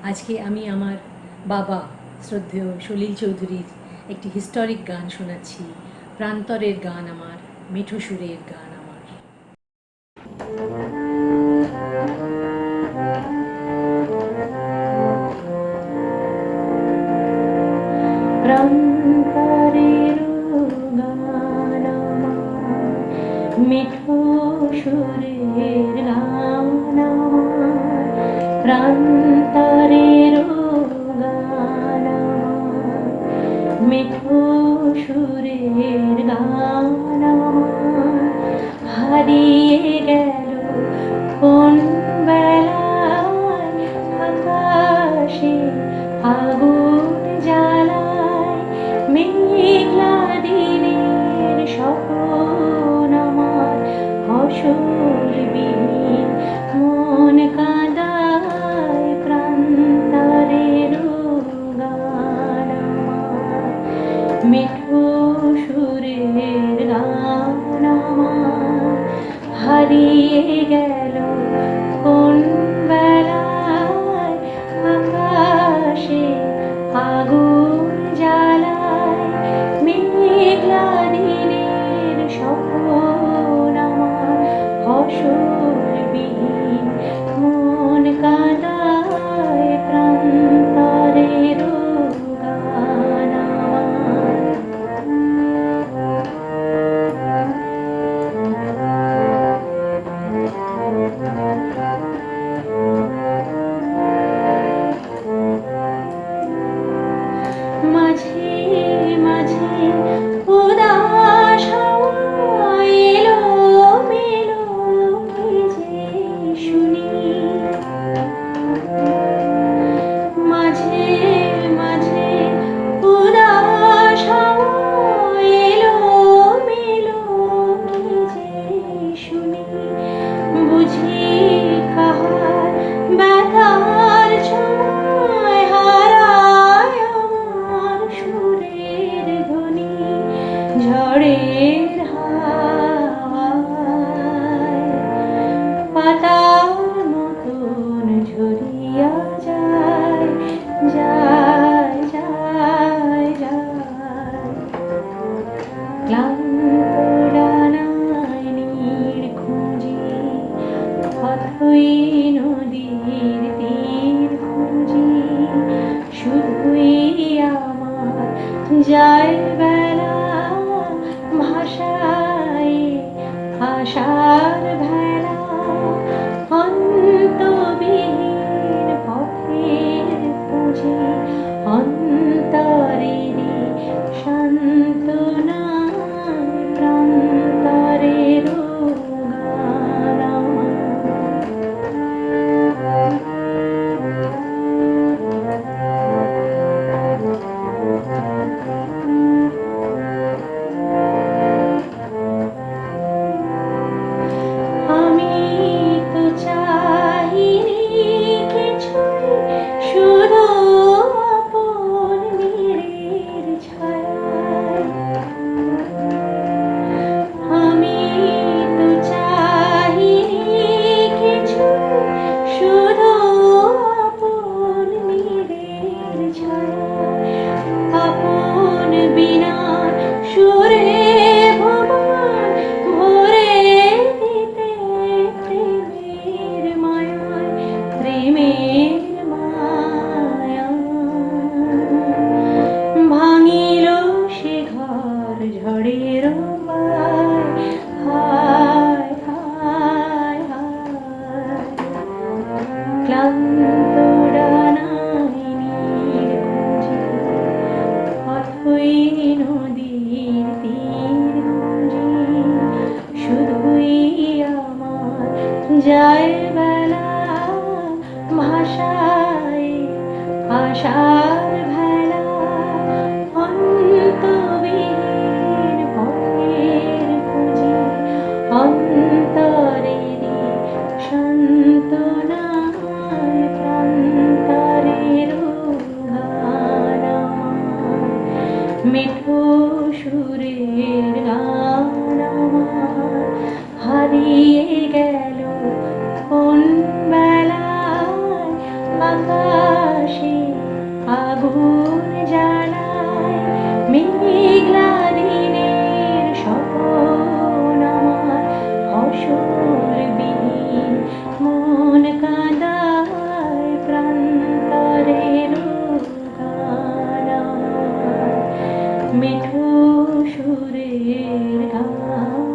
আজকে আমি আমার বাবা শ্রদ্ধেয় সলিল চৌধুরীর একটি হিস্টোরিক গান শোনাচ্ছি। প্রান্তরের গান আমার, মিঠু সুরের গান আমার। প্রান্তরের গান আমার, মিঠু সুরের গান আমার, প্রান্তরের গান আমার, মিঠু সুরের গান আমার, হারিয়ে গেল কোন বেলায় আকাশে আগুন জ্বালায়, মেঘলা দিনের স্বপ্ন আমার ফসলবিহীন মন কাঁদায়, প্রান্তরের গান আমার, মিঠু সুরের গান আমার, হারিয়ে গেল কোন বেলায় আকাশে আগুন জ্বালায়, মেঘলা দিনের স্বপ্ন আমার ফসলবিহীন মন কাঁদায়, প্রান্তরের গান আমার। মাঝে মাঝে উদাস হাওয়া এলো মেলো যে শুনি, মাঝে মাঝে উদাস হাওয়া এলো মেলো যে শুনি, বুঝি কাহার ব্যথার ছোঁয়ায় হারায় আমার সুরের ধ্বনি, ঝড়ের হাওয়ায় পাতার মতন ঝরিয়া যায় যায় যায় যায়, ক্লান্ত ডানায় নীড় খুঁজি, অথই নদীর তীর খুঁজি, শুধুই আমার যায় বেলা ভাষায় আশার ভেলা, অন্তবিহীন পথের খুঁজি, অন্তরেরই সান্ত্বনা, প্রান্তরের গান আমার। আমি তো চাহিনি কিছুই, শুধু আপন নীড়ের ছায়ায়, আমি তো চাহিনি কিছুই, শুধু আপন নীড়ের ছায়ায়, আপন বিনার সুরে ভুবন ভরে দিতে প্রেমের মায়ায়, প্রেমের মায়ায় ভাঙিল সে ঘর ঝড়ের পায়, হায় হায় হায়, ক্লান্ত ডানায় নীড় খুঁজি, অথই নদীর তীর খুঁজি, শুধুই আমার যায় বেলা ভাষায় আশার ভেলা, অন্তবিহীন পথের খুঁজি, অন্তরেরই সান্ত্বনায়, প্রান্তরের গান আমার, মিঠু সুরের গান আমার, হারিয়ে গেল কোন বেলায় আকাশ সুরের গান।